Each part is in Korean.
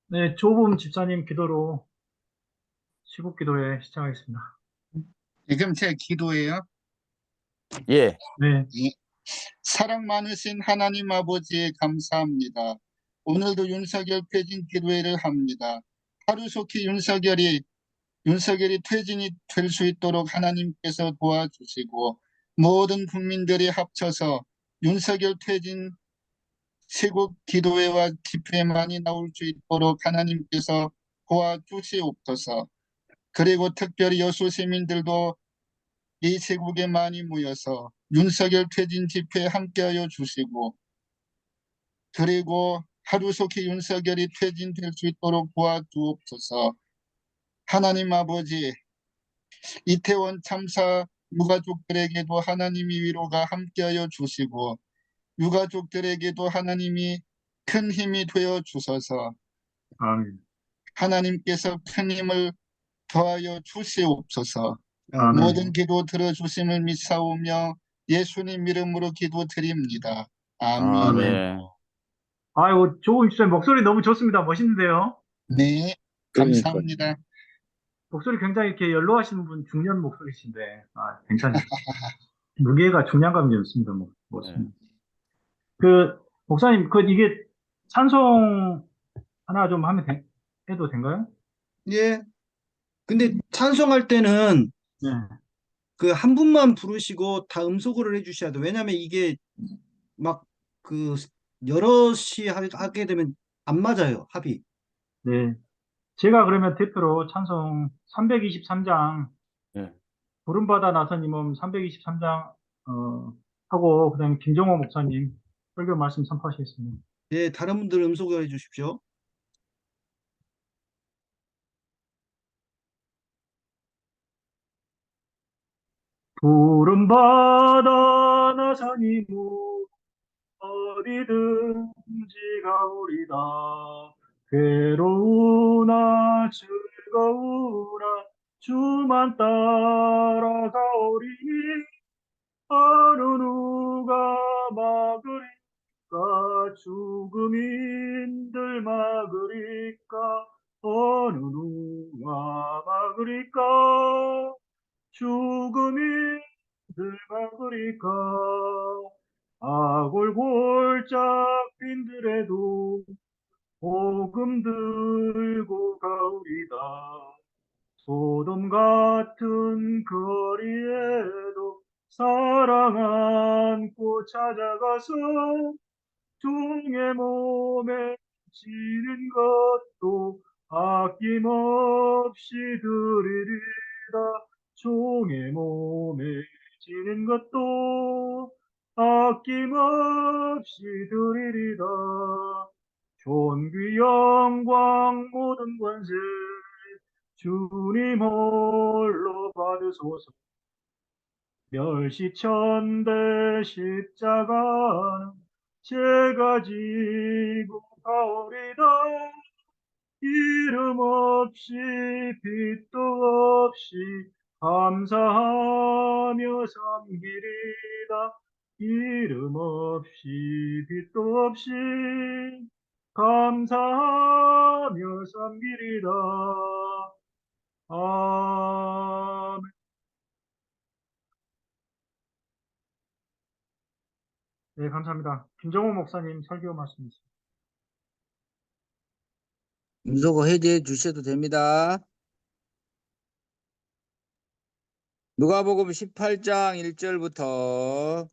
네, 조금 집사님 기도로 시국기도회 시작하겠습니다. 네, 그럼 제가 기도해요. 예. 네, 예. 사랑 많으신 하나님 아버지 감사합니다. 오늘도 윤석열 퇴진 기도회를 합니다. 하루속히 윤석열이 퇴진이 될 수 있도록 하나님께서 도와주시고 모든 국민들이 합쳐서 윤석열 퇴진 시국 기도회와 집회에 많이 나올 수 있도록 하나님께서 도와주시옵소서. 그리고 특별히 여수 시민들도 이 시국에 많이 모여서 윤석열 퇴진 집회에 함께하여 주시고 그리고 하루속히 윤석열이 퇴진될 수 있도록 도와주옵소서. 하나님 아버지, 이태원 참사 유가족들에게도 하나님이 위로가 함께하여 주시고 유가족들에게도 하나님이 큰 힘이 되어 주셔서 아멘. 하나님께서 큰 힘을 더하여 주시옵소서. 아멘. 모든 기도 들어주심을 믿사오며 예수님 이름으로 기도드립니다. 아멘. 아멘. 아이고, 조금 집사님 목소리 너무 좋습니다. 멋있는데요? 네, 감사합니다. 목소리 굉장히 이렇게 연로하신 분, 중년 목소리신데, 괜찮아요. 무게가 중량감이 좋습니다. 멋있습니다. 목사님, 이게 찬송 하나 좀 해도 된가요? 예. 근데 찬송할 때는 네. 그 한 분만 부르시고 다 음소거를 해주셔야 돼요. 왜냐면 이게 막 그 여럿이 하게 되면 안 맞아요, 합이. 네. 제가 그러면 대표로 찬송 323장, 예. 부름받아 나선 임음 323장, 하고, 그 다음에 김정호 목사님 설교 말씀 선포하시겠습니다. 예, 다른 분들 음소거 해주십시오. 부름받아 나선 임음 어디든지 가오리다. 괴로우나 즐거우나 주만 따라가오리니 어느 누가 막으리까. 죽음인들 막으리까. 어느 누가 막으리까. 죽음인들 막으리까. 아골골짝 빈들에도 복음 들고 가오리다. 소돔 같은 거리에도 사랑 안고 찾아가서 종의 몸에 지는 것도 아낌없이 드리리라. 종의 몸에 지는 것도 아낌없이 드리리라. 존귀 영광 모든 권세 주님 홀로 받으소서. 멸시천대 십자가는 제가 지고 가오리다. 이름 없이 빛도 없이 감사하며 섬기리다. 이름 없이 빛도 없이 감사하며 섬기리다. 아멘. 네, 감사합니다. 김정호 목사님 설교 말씀이십니다. 음소거 해제해 주셔도 됩니다. 누가복음 18장 1절부터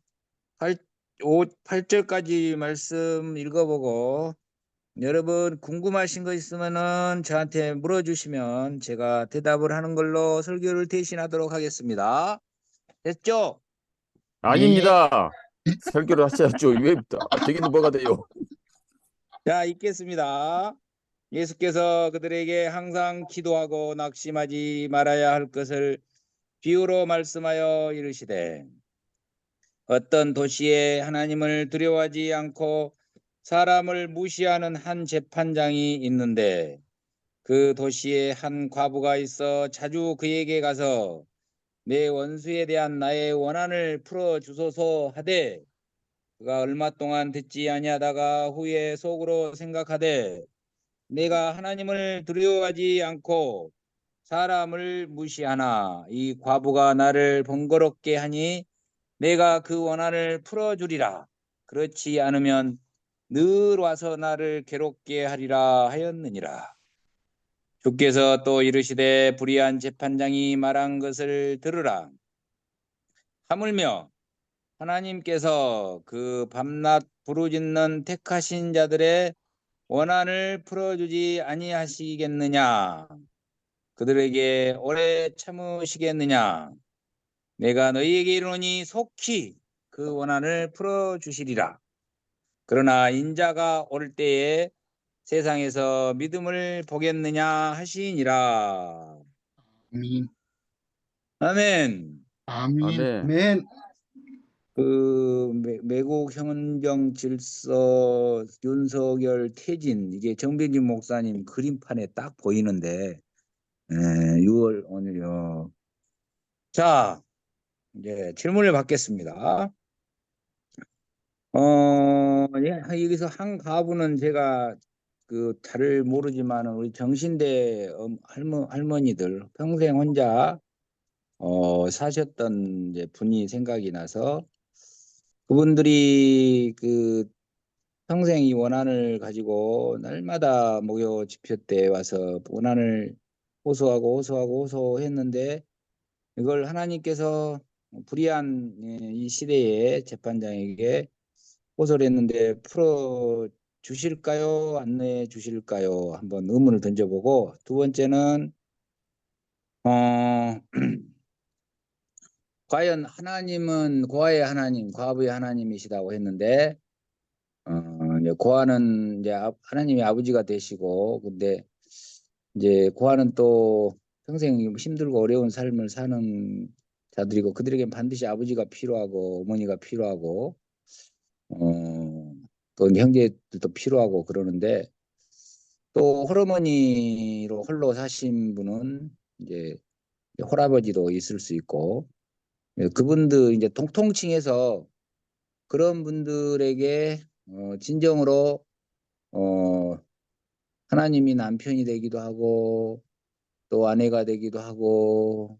8절까지 말씀 읽어보고 여러분 궁금하신 거 있으면은 저한테 물어주시면 제가 대답을 하는 걸로 설교를 대신하도록 하겠습니다. 됐죠? 아닙니다. 설교를 하셔야죠. 왜 되기는 뭐가 돼요? 자, 읽겠습니다. 예수께서 그들에게 항상 기도하고 낙심하지 말아야 할 것을 비유로 말씀하여 이르시되 어떤 도시에 하나님을 두려워하지 않고 사람을 무시하는 한 재판장이 있는데 그 도시에 한 과부가 있어 자주 그에게 가서 내 원수에 대한 나의 원한을 풀어 주소서 하되 그가 얼마 동안 듣지 아니하다가 후에 속으로 생각하되 내가 하나님을 두려워하지 않고 사람을 무시하나 이 과부가 나를 번거롭게 하니 내가 그 원한을 풀어주리라. 그렇지 않으면 늘 와서 나를 괴롭게 하리라 하였느니라. 주께서 또 이르시되 불의한 재판장이 말한 것을 들으라. 하물며 하나님께서 그 밤낮 부르짖는 택하신 자들의 원한을 풀어주지 아니하시겠느냐? 그들에게 오래 참으시겠느냐? 내가 너희에게 이르노니 속히 그 원한을 풀어주시리라. 그러나 인자가 올 때에 세상에서 믿음을 보겠느냐 하시니라. 아멘. 아멘. 아멘. 아멘. 맨 그 매국 현정 질서 윤석열 퇴진 이게 정병진 목사님 그림판에 딱 보이는데 6월 오늘요. 자, 이제 질문을 받겠습니다. 여기서 한 가부는 제가 그 잘 모르지만 우리 정신대 할머니들 평생 혼자 사셨던 이제 분이 생각이 나서 그분들이 그 평생 이 원한을 가지고 날마다 목요 집회 때 와서 원한을 호소했는데 이걸 하나님께서 불의한 이 시대의 재판장에게 호소를 했는데 풀어 주실까요? 안 내 주실까요? 한번 의문을 던져보고 두 번째는 어, 과연 하나님은 고아의 하나님, 과부의 하나님이시다고 했는데 이제 고아는 이제 하나님의 아버지가 되시고 근데 이제 고아는 또 평생 힘들고 어려운 삶을 사는 자들이고 그들에겐 반드시 아버지가 필요하고 어머니가 필요하고 또 형제들도 필요하고 그러는데 또 홀어머니로 홀로 사신 분은 이제 홀아버지도 있을 수 있고 그분들 이제 통칭해서 그런 분들에게 진정으로 어, 하나님이 남편이 되기도 하고 또 아내가 되기도 하고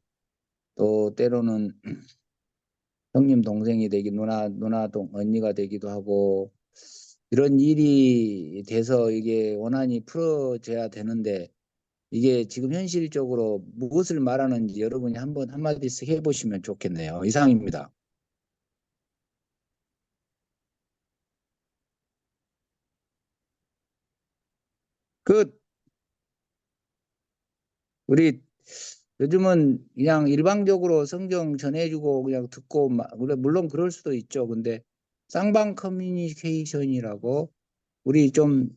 또 때로는 형님 동생이 되기 누나 언니가 되기도 하고 이런 일이 돼서 이게 원한이 풀어져야 되는데 이게 지금 현실적으로 무엇을 말하는지 여러분이 한번 한마디씩 해보시면 좋겠네요. 이상입니다. 그 우리 요즘은 그냥 일방적으로 성경 전해주고 그냥 듣고 물론 그럴 수도 있죠. 근데 쌍방 커뮤니케이션이라고 우리 좀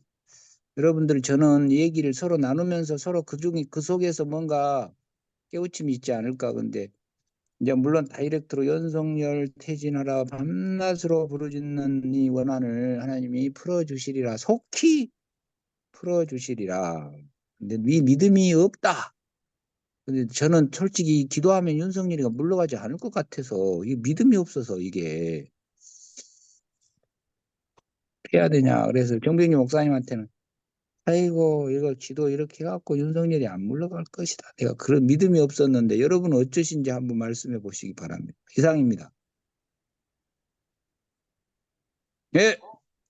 여러분들 저는 얘기를 서로 나누면서 서로 그 속에서 뭔가 깨우침이 있지 않을까. 근데 이제 물론 다이렉트로 연속열 퇴진하라 밤낮으로 부르짖는 이 원한을 하나님이 풀어주시리라 속히 풀어주시리라. 근데 믿음이 없다. 근데 저는 솔직히 기도하면 윤석열이가 물러가지 않을 것 같아서 이 믿음이 없어서 이게 해야 되냐. 그래서 정병규 목사님한테는 아이고 이거 기도 이렇게 해갖고 윤석열이 안 물러갈 것이다. 내가 그런 믿음이 없었는데 여러분은 어쩌신지 한번 말씀해 보시기 바랍니다. 이상입니다. 네,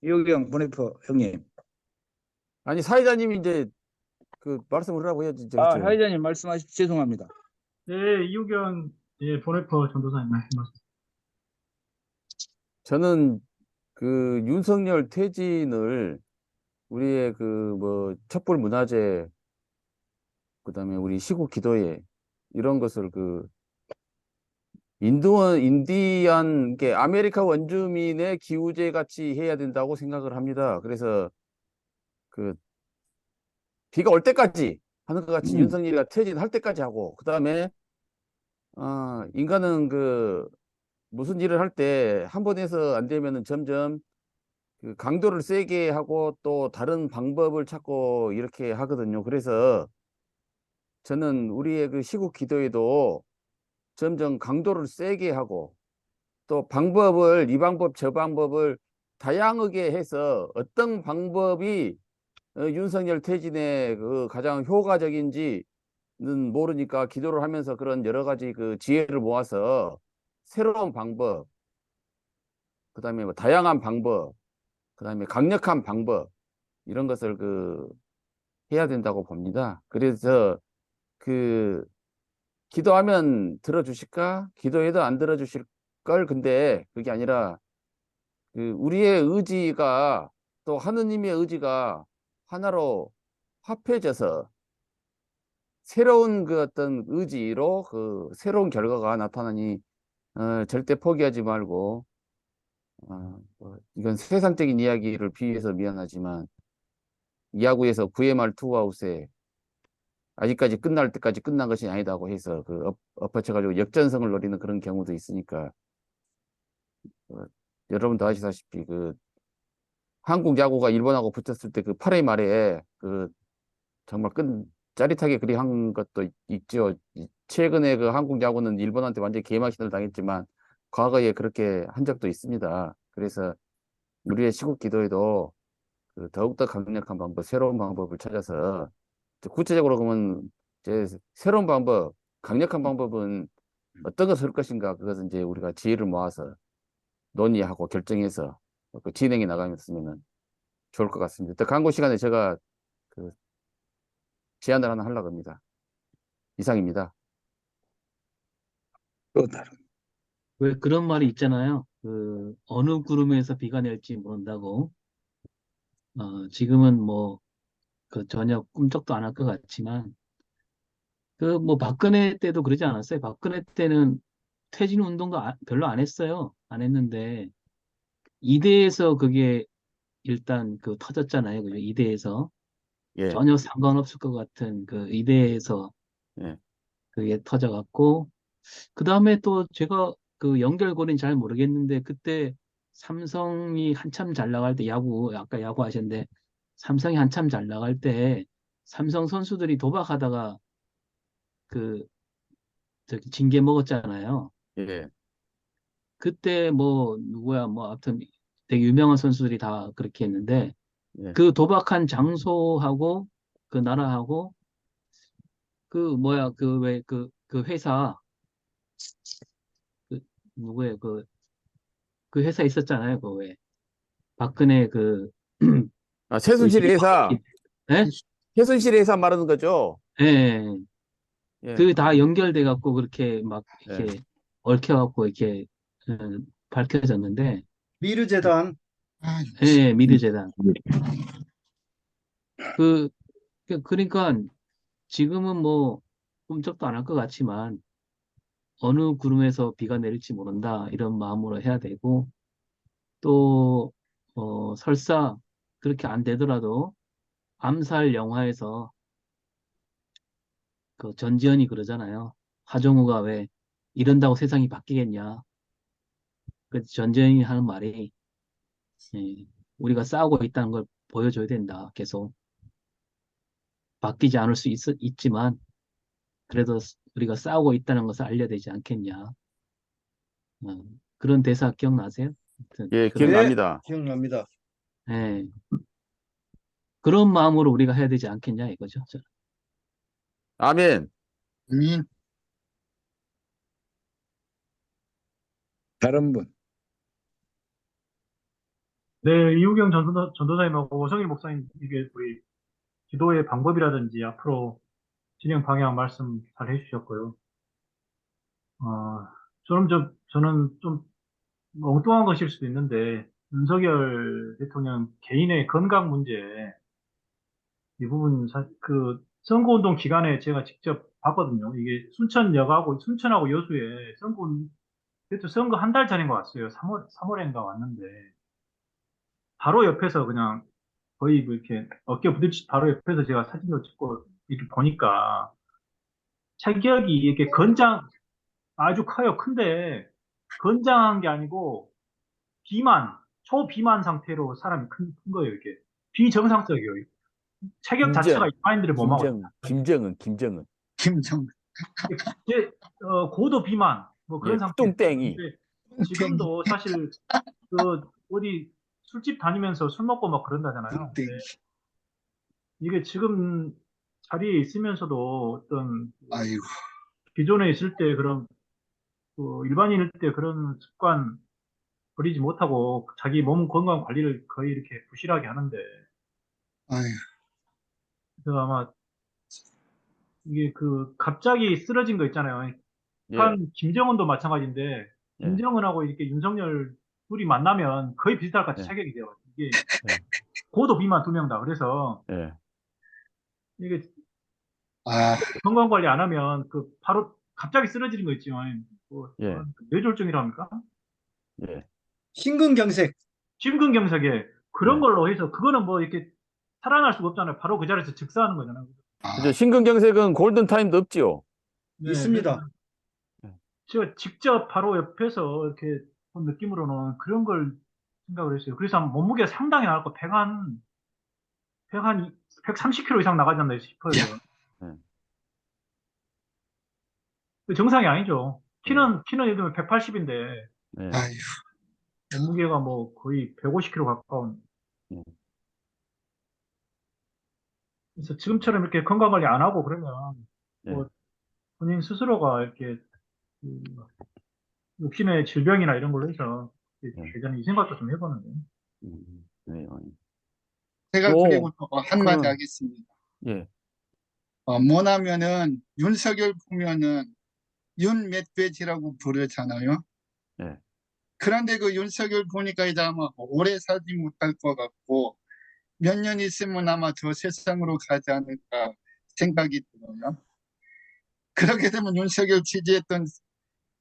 이호경 보네퍼 형님. 아니 사회자님이 이제 그 말씀을 하라고 해야지. 사회자님 말씀하시 죄송합니다. 네, 이우경 보네퍼 전도사님 말씀하세요. 저는 그 윤석열 퇴진을 우리의 그 뭐 촛불 문화재 그다음에 우리 시국 기도회 이런 것을 그 인디안 게 아메리카 원주민의 기우제 같이 해야 된다고 생각을 합니다. 그래서 그 비가 올 때까지 하는 것 같이 윤석열이가 퇴진할 때까지 하고 그다음에 인간은 그 무슨 일을 할 때 한 번 해서 안 되면은 점점 그 강도를 세게 하고 또 다른 방법을 찾고 이렇게 하거든요. 그래서 저는 우리의 그 시국 기도에도 점점 강도를 세게 하고 또 방법을 이 방법 저 방법을 다양하게 해서 어떤 방법이 윤석열 퇴진의 그 가장 효과적인지는 모르니까 기도를 하면서 그런 여러 가지 그 지혜를 모아서 새로운 방법, 그다음에 뭐 다양한 방법, 그다음에 강력한 방법 이런 것을 그 해야 된다고 봅니다. 그래서 그 기도하면 들어주실까? 기도해도 안 들어주실 걸. 근데 그게 아니라 그 우리의 의지가 또 하느님의 의지가 하나로 합해져서 새로운 그 어떤 의지로 그 새로운 결과가 나타나니 절대 포기하지 말고 뭐 이건 세상적인 이야기를 비유해서 미안하지만 야구에서 9회 말 투아웃에 아직까지 끝날 때까지 끝난 것이 아니다고 해서 그 엎어쳐가지고 역전승을 노리는 그런 경우도 있으니까 어, 여러분도 아시다시피 그 한국 야구가 일본하고 붙었을 때 그 8회 말에 그 정말 짜릿하게 그리 한 것도 있죠. 최근에 그 한국 야구는 일본한테 완전히 개막신을 당했지만 과거에 그렇게 한 적도 있습니다. 그래서 우리의 시국 기도에도 그 더욱더 강력한 방법, 새로운 방법을 찾아서 구체적으로 그러면 이제 새로운 방법, 강력한 방법은 어떤 것을 할 것인가 그것은 이제 우리가 지혜를 모아서 논의하고 결정해서 그 진행해 나가면 좋을 것 같습니다. 또 광고 시간에 제가 그 제안을 하나 하려고 합니다. 이상입니다. 또 다른. 왜 그런 말이 있잖아요. 그 어느 구름에서 비가 낼지 모른다고. 지금은 뭐 그 전혀 꿈쩍도 안 할 것 같지만 그 뭐 박근혜 때도 그러지 않았어요. 박근혜 때는 퇴진 운동도 별로 안 했어요. 안 했는데 이대에서 그게 일단 그 터졌잖아요. 그죠? 이대에서 예, 전혀 상관없을 것 같은 그 이대에서 예, 그게 터져갖고 그 다음에 또 제가 그 연결고리는 잘 모르겠는데 그때 삼성이 한참 잘 나갈 때 아까 야구 하셨는데 삼성이 한참 잘 나갈 때 삼성 선수들이 도박하다가 그 저기 징계 먹었잖아요. 예, 그때 뭐 누구야 뭐 아무튼 되게 유명한 선수들이 다 그렇게 했는데 예. 그 도박한 장소하고 그 나라하고 그 뭐야 그 왜 그 회사 그 누구예요 그 회사 있었잖아요. 그 왜 박근혜 그 아, 최순실 의식이 회사, 바뀐 예? 최순실 회사 말하는 거죠? 예. 예, 그 다 연결돼 갖고 그렇게 막 예. 이렇게 얽혀 갖고 이렇게 어, 밝혀졌는데 미르재단. 아, 예, 미르재단 그 그러니까 지금은 뭐 꿈쩍도 안 할 것 같지만 어느 구름에서 비가 내릴지 모른다 이런 마음으로 해야 되고 또 설사 그렇게 안 되더라도 암살 영화에서 그 전지현이 그러잖아요. 하정우가 왜 이런다고 세상이 바뀌겠냐. 그 전지현이 하는 말이 예, 우리가 싸우고 있다는 걸 보여줘야 된다. 계속 바뀌지 않을 수 있지만 그래도 우리가 싸우고 있다는 것을 알려야 되지 않겠냐. 그런 대사 기억나세요? 아무튼 예, 그런 네, 기억납니다. 기억납니다. 예, 그런 마음으로 우리가 해야 되지 않겠냐 이거죠. 저는. 아멘. 아멘. 다른 분. 네, 이우경 전도사님하고 오성일 목사님, 이게 우리 기도의 방법이라든지 앞으로 진행 방향 말씀 잘 해주셨고요. 저는 좀 엉뚱한 것일 수도 있는데, 윤석열 대통령 개인의 건강 문제, 이 부분, 선거운동 기간에 제가 직접 봤거든요. 이게 순천하고 여수에 그래도 선거 한 달 전인 것 같아요. 3월인가 왔는데, 바로 옆에서 그냥 거의 뭐 이렇게 어깨 부딪히 바로 옆에서 제가 사진을 찍고 이렇게 보니까 체격이 이렇게 아주 커요. 큰데 건장한 게 아니고 초비만 상태로 사람이 큰 거예요. 이게 비정상적이에요. 체격 자체가 일반인들이 못 막거든요. 김정은. 김정 이제 고도 비만 뭐 예, 그런 상태. 뚱땡이. 근데 지금도 사실 어디 술집 다니면서 술 먹고 막 그런다잖아요. 땡 근데 이게 지금 자리에 있으면서도 어떤 아이고, 기존에 있을 때 그런 일반인일 때 그런 습관 버리지 못하고 자기 몸 건강 관리를 거의 이렇게 부실하게 하는데 아이고, 그래서 아마 이게 갑자기 쓰러진 거 있잖아요. 예, 북한 김정은도 마찬가지인데 예, 김정은하고 이렇게 윤석열 둘이 만나면 거의 비슷할 것 같아 예, 체격이 돼요. 이게 예, 고도 비만 두 명 다. 그래서 예, 이게 아, 건강 관리 안 하면 바로 갑자기 쓰러지는 거 있지만 예, 뇌졸중이랍니까? 예, 심근경색. 심근경색에 그런 예. 걸로 해서 그거는 뭐 이렇게 살아날 수가 없잖아요. 바로 그 자리에서 즉사하는 거잖아요. 그죠? 아, 심근경색은 골든타임도 없지요. 네, 그래서 있습니다. 예. 제가 직접 바로 옆에서 이렇게 본 느낌으로는 그런 걸 생각을 했어요. 그래서 몸무게가 상당히 나갔고 130kg 이상 나가지 않나 싶어요. 예, 정상이 아니죠. 예, 키는 예를 들면 180인데 예, 아이고, 몸무게가 뭐 거의 150kg 가까운. 예, 그래서 지금처럼 이렇게 건강 관리 안 하고 그러면 예, 뭐 본인 스스로가 이렇게 그 욕심의 질병이나 이런 걸로 해서 예. 예전에 이 생각도 좀 해보는데. 네. 제가 그리고 또, 또 한마디 그, 하겠습니다. 예, 뭐냐면은 윤석열 보면은 윤 멧돼지라고 부르잖아요. 예, 그런데 그 윤석열 보니까 이제 아마 오래 살지 못할 것 같고 몇 년 있으면 아마 저 세상으로 가지 않을까 생각이 들어요. 그렇게 되면 윤석열 지지했던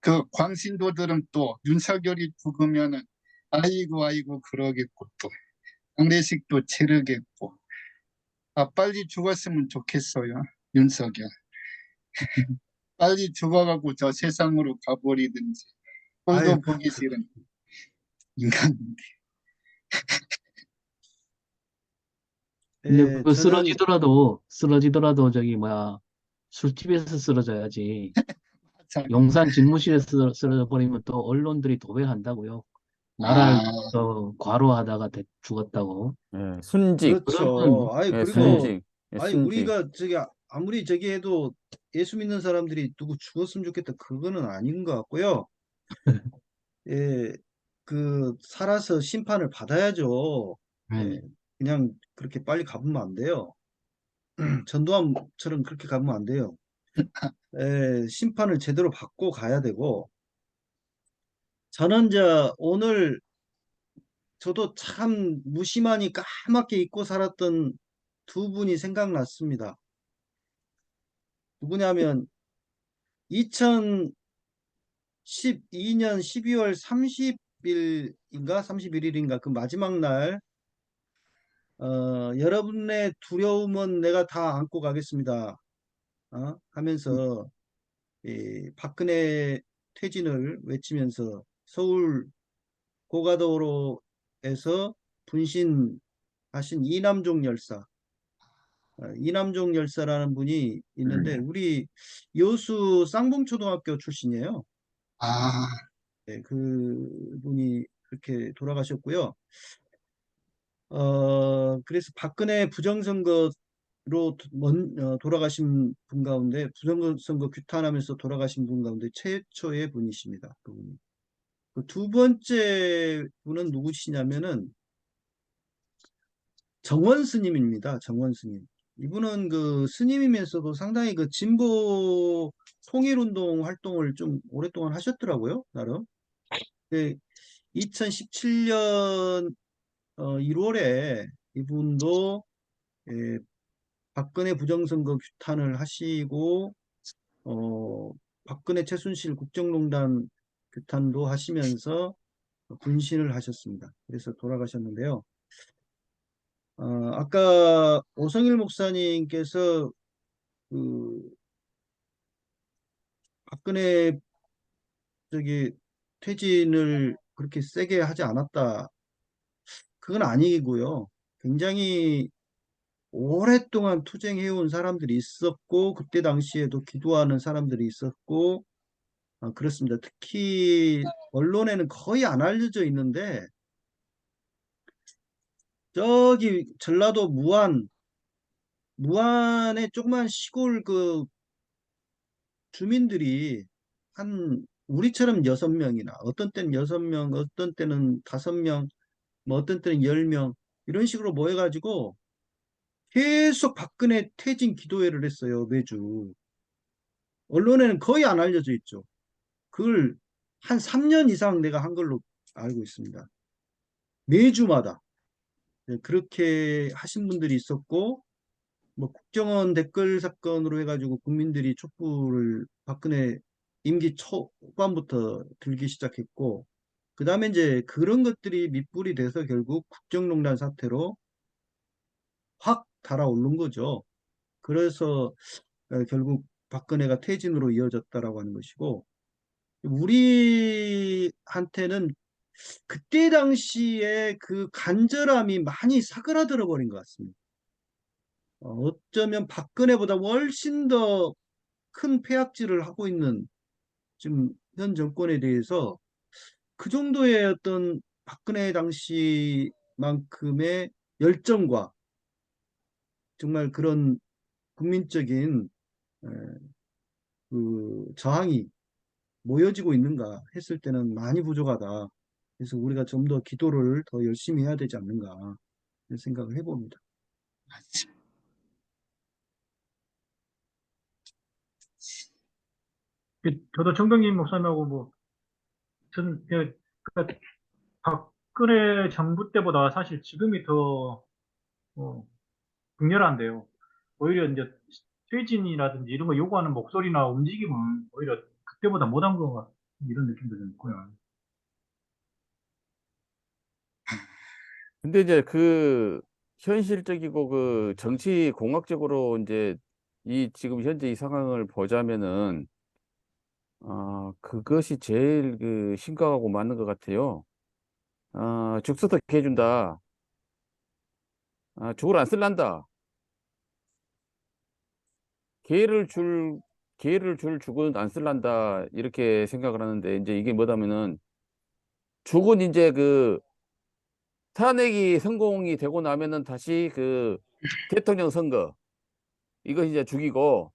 그 광신도들은 또 윤석열이 죽으면은 아이고 아이고 그러겠고 또 장례식도 치르겠고 빨리 죽었으면 좋겠어요. 윤석열 빨리 죽어가고 저 세상으로 가버리든지 아유, 꼴도 보기 싫은 인간인데. 근데 예, 그 저는 쓰러지더라도 저기 뭐야 술집에서 쓰러져야지. 참, 용산 집무실에서 쓰러져 버리면 또 언론들이 도배한다고요. 나라를 아, 과로하다가 죽었다고. 예. 순직, 그렇죠. 그러면 아유, 예, 그리고 순직, 예, 아니 순직. 우리가 아무리 저기 해도 예수 믿는 사람들이 누구 죽었으면 좋겠다. 그거는 아닌 것 같고요. 예, 살아서 심판을 받아야죠. 예, 네. 그냥 그렇게 빨리 가보면 안 돼요. 전두환처럼 그렇게 가면 안 돼요. 예, 심판을 제대로 받고 가야 되고, 저는 오늘 저도 참 무심하니 까맣게 잊고 살았던 두 분이 생각났습니다. 누구냐면 2012년 12월 30일인가 31일인가 그 마지막 날 여러분의 두려움은 내가 다 안고 가겠습니다. 하면서 이 박근혜 퇴진을 외치면서 서울 고가도로에서 분신하신 이남종 열사, 이남종 열사라는 분이 있는데 우리 여수 쌍봉초등학교 출신이에요. 아, 네, 그 분이 그렇게 돌아가셨고요. 그래서 박근혜 부정선거로 돌아가신 분 가운데 부정선거 규탄하면서 돌아가신 분 가운데 최초의 분이십니다. 그분이. 그두 번째 분은 누구시냐면은 정원 스님입니다. 정원 스님. 이분은 그 스님이면서도 상당히 그 진보 통일운동 활동을 좀 오랫동안 하셨더라고요, 나름. 2017년 1월에 이분도 예, 박근혜 부정선거 규탄을 하시고 박근혜 최순실 국정농단 규탄도 하시면서 분신을 하셨습니다. 그래서 돌아가셨는데요. 아까 오성일 목사님께서 그 박근혜 저기 퇴진을 그렇게 세게 하지 않았다. 그건 아니고요. 굉장히 오랫동안 투쟁해온 사람들이 있었고, 그때 당시에도 기도하는 사람들이 있었고, 그렇습니다. 특히 언론에는 거의 안 알려져 있는데, 저기 전라도 무안 무안의 조그만 시골 그 주민들이 한 우리처럼 6명이나 어떤 때는 6명, 어떤 때는 5명, 뭐 어떤 때는 10명 이런 식으로 모여가지고 계속 박근혜 퇴진 기도회를 했어요, 매주. 언론에는 거의 안 알려져 있죠. 그걸 한 3년 이상 내가 한 걸로 알고 있습니다. 매주마다. 네, 그렇게 하신 분들이 있었고, 뭐 국정원 댓글 사건으로 해가지고 국민들이 촛불을 박근혜 임기 초반부터 들기 시작했고, 그 다음에 이제 그런 것들이 밑불이 돼서 결국 국정농단 사태로 확 달아오른 거죠. 그래서 결국 박근혜가 퇴진으로 이어졌다라고 하는 것이고, 우리한테는 그때 당시에 그 간절함이 많이 사그라들어 버린 것 같습니다. 어쩌면 박근혜보다 훨씬 더 큰 폐악질을 하고 있는 지금 현 정권에 대해서 그 정도의 어떤 박근혜 당시만큼의 열정과 정말 그런 국민적인 에, 그 저항이 모여지고 있는가 했을 때는 많이 부족하다. 그래서 우리가 좀 더 기도를 더 열심히 해야 되지 않는가 이런 생각을 해봅니다. 저도 정병진 목사님하고 뭐, 저는 그 박근혜 정부 때보다 사실 지금이 더 극렬한데요. 오히려 이제 퇴진이라든지 이런 거 요구하는 목소리나 움직임은 오히려 그때보다 못한 것 같은 이런 느낌도 좀 있고요. 근데 이제 그 현실적이고 그 정치 공학적으로 이제 이 지금 현재 이 상황을 보자면은 그것이 제일 그 심각하고 맞는 것 같아요. 죽서서 해준다. 죽을 안 쓸란다. 기회를 줄 기회를 줄 죽은 안 쓸란다 이렇게 생각을 하는데 이제 이게 뭐다면은 죽은 이제 그 탄핵이 성공이 되고 나면은 다시 그 대통령 선거 이거 이제 죽이고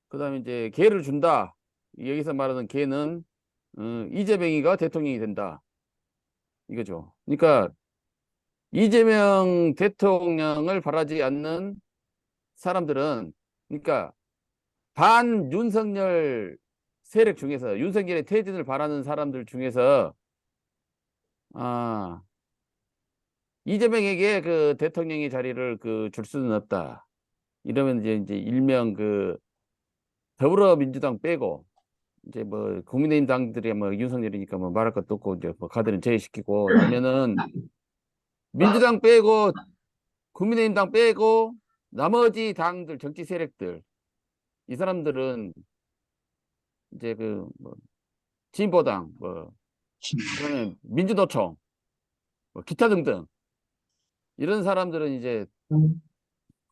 그다음에 이제 기회를 준다. 여기서 말하는 기회는 이재명이가 대통령이 된다 이거죠. 그러니까 이재명 대통령을 바라지 않는 사람들은 그러니까 반 윤석열 세력 중에서 윤석열의 퇴진을 바라는 사람들 중에서 아 이재명에게 그 대통령의 자리를 그 줄 수는 없다. 이러면 이제 일명 그 더불어민주당 빼고 이제 뭐 국민의힘 당들이 뭐 윤석열이니까 뭐 말할 것도 없고 이제 뭐 가드는 제외시키고 나면은 민주당 빼고 국민의힘 당 빼고 나머지 당들 정치 세력들 이 사람들은 이제 그 뭐 진보당 뭐 그다음에 민주노총 뭐 기타 등등 이런 사람들은 이제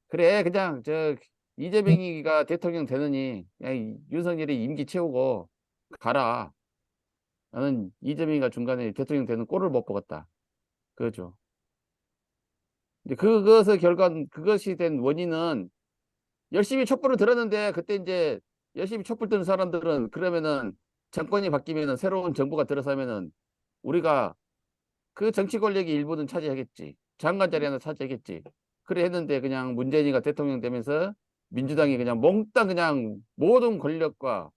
그래 그냥 저 이재명이가 대통령 되느니 그냥 윤석열이 임기 채우고 가라. 나는 이재명이가 중간에 대통령 되는 꼴을 못 보겠다. 그거죠. 근데 그것의 결과 그것이 된 원인은 열심히 촛불을 들었는데 그때 이제 열심히 촛불 든 사람들은 그러면은 정권이 바뀌면은 새로운 정부가 들어서면은 우리가 그 정치 권력이 일부는 차지하겠지. 장관 자리 하나 차지하겠지. 그래 했는데 그냥 문재인이가 대통령 되면서 민주당이 그냥 몽땅 그냥 모든 권력과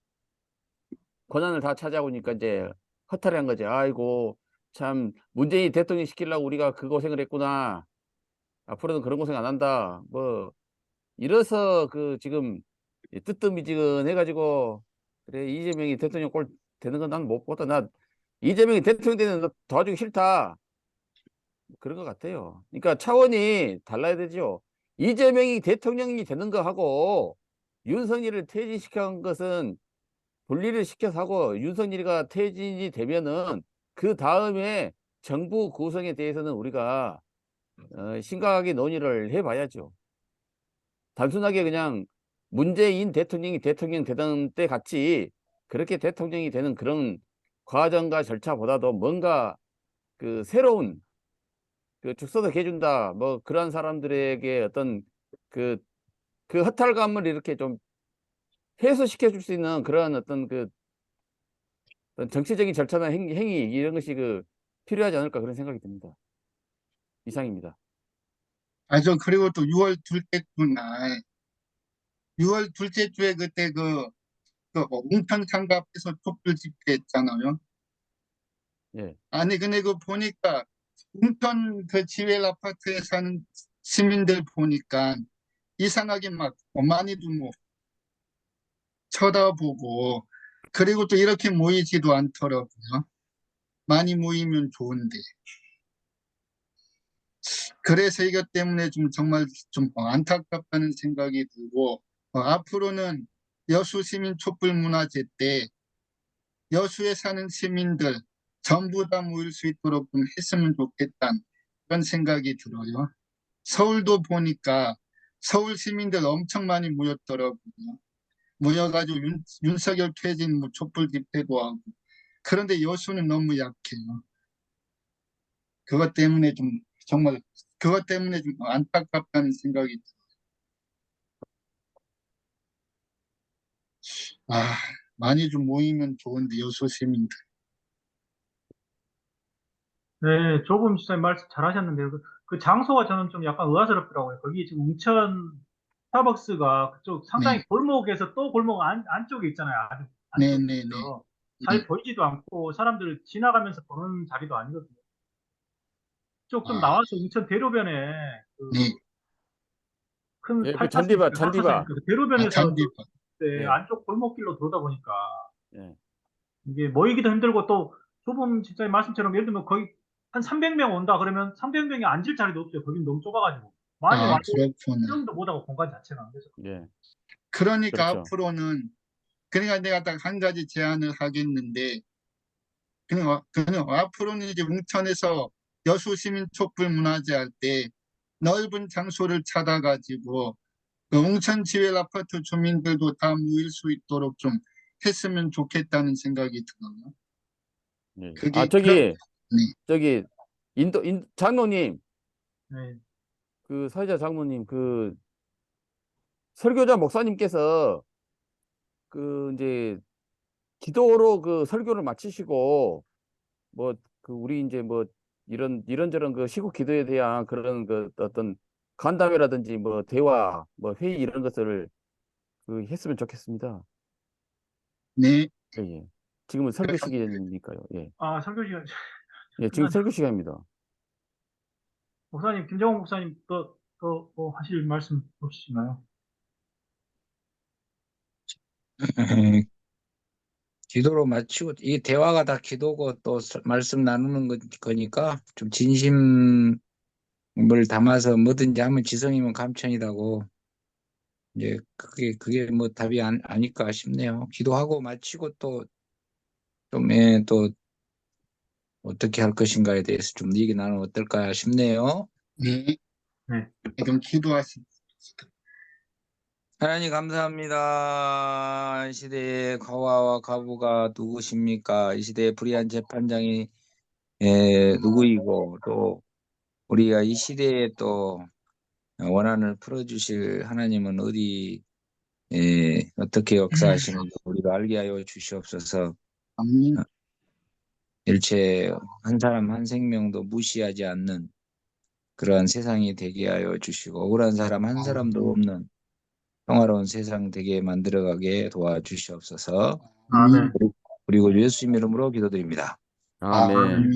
권한을 다 차지하고니까 이제 허탈한 거지. 아이고 참 문재인이 대통령 시키려고 우리가 그 고생을 했구나. 앞으로는 그런 고생 안 한다. 뭐 이래서 그 지금 뜨뜻미지근해가지고 그래 이재명이 대통령 꼴 되는 건 난 못 보다. 나 이재명이 대통령 되는 거 도와주기 싫다. 그런 것 같아요. 그러니까 차원이 달라야 되죠. 이재명이 대통령이 되는 거 하고 윤석열을 퇴진시킨 것은 분리를 시켜서 하고 윤석열이가 퇴진이 되면은 그 다음에 정부 구성에 대해서는 우리가 심각하게 논의를 해봐야죠. 단순하게 그냥 문재인 대통령이 대통령 되던 때 같이 그렇게 대통령이 되는 그런 과정과 절차보다도 뭔가 그 새로운 그 죽서서 해준다 뭐 그런 사람들에게 어떤 그 그 허탈감을 이렇게 좀 해소시켜 줄 수 있는 그런 어떤 그 어떤 정치적인 절차나 행위 이런 것이 그 필요하지 않을까 그런 생각이 듭니다. 이상입니다. 저 그리고 또 6월 둘째 날 6월 둘째 주에 그때 웅천 상가 앞에서 촛불 집회했잖아요. 예. 아니 근데 그 보니까 웅천 그 지웰 아파트에 사는 시민들 보니까 이상하게 막 많이도 뭐 쳐다보고 그리고 또 이렇게 모이지도 않더라고요. 많이 모이면 좋은데. 그래서 이것 때문에 좀 정말 좀 안타깝다는 생각이 들고 앞으로는 여수 시민 촛불 문화제 때 여수에 사는 시민들 전부 다 모일 수 있도록 좀 했으면 좋겠다는 그런 생각이 들어요. 서울도 보니까 서울 시민들 엄청 많이 모였더라고요. 모여가지고 윤석열 퇴진 뭐 촛불 집회도 하고. 그런데 여수는 너무 약해요. 그것 때문에 좀 정말 그것 때문에 좀 안타깝다는 생각이 들어요. 많이 좀 모이면 좋은데 여수 시민들. 네, 조금 시장님 말씀 잘하셨는데요. 그 장소가 저는 좀 약간 의아스럽더라고요. 거기 지금 웅천 스타벅스가 그쪽 네, 상당히 골목에서 또 골목 안쪽에 있잖아요. 아주 네, 안쪽에 네, 네, 있어. 잘 네. 보이지도 않고 사람들 지나가면서 보는 자리도 아니거든요. 쪽 좀 아, 나와서 웅천 대로변에 네. 그 큰 예, 그 팔타스 있으니까 낙서선 잔디바. 있으니까 그 대로변에서 또 잔디밭. 네, 예, 안쪽 골목길로 들어오다 보니까 예. 이게 모이기도 힘들고 또 좁은 진짜 말씀처럼 예를 들면 거의 한 300명 온다 그러면 300명이 앉을 자리도 없어요. 거긴 너무 좁아가지고 많이 와도 그렇구나. 수용도 못하고 공간 자체가 그래서 예. 그러니까 그렇죠. 앞으로는 그러니까 내가 딱 한 가지 제안을 하겠는데 그냥 앞으로는 이제 웅천에서 여수 시민 촛불 문화제 할 때 넓은 장소를 찾아가지고 그 웅천 지웰 아파트 주민들도 다 모일 수 있도록 좀 했으면 좋겠다는 생각이 들어요. 예. 아, 그게 그런 네. 저기 장로님, 네, 그 사회자 장로님, 그 설교자 목사님께서 그 이제 기도로 그 설교를 마치시고 뭐 그 우리 이제 뭐 이런저런 그 시국 기도에 대한 그런 그 어떤 간담회라든지 뭐 대화 뭐 회의 이런 것들을 그 했으면 좋겠습니다. 네. 예, 예. 지금은 설교 시간이니까요. 예. 아 설교 시간 예, 지금 설교 시간입니다. 목사님 김정원 목사님 또뭐 하실 말씀 없으신가요? 기도로 마치고 이 대화가 다 기도고 또 말씀 나누는 거니까 좀 진심을 담아서 뭐든지 하면 지성이면 감천이라고 이제 그게 뭐 답이 아닐까 싶네요. 기도하고 마치고 또 좀 또 어떻게 할 것인가에 대해서 좀 얘기 나누면 어떨까 싶네요. 네. 네. 좀 기도하십시오. 하나님 감사합니다. 이 시대의 과와와 과부가 누구십니까? 이 시대의 불의한 재판장이 누구이고 또 우리가 이 시대에 또 원한을 풀어주실 하나님은 어디 어떻게 역사하시는지 우리가 알게 하여 주시옵소서. 아멘. 일체 한 사람 한 생명도 무시하지 않는 그러한 세상이 되게 하여 주시고 억울한 사람 한 사람도 없는 평화로운 세상 되게 만들어가게 도와주시옵소서. 아멘. 그리고 예수님 이름으로 기도드립니다. 아멘. 아멘.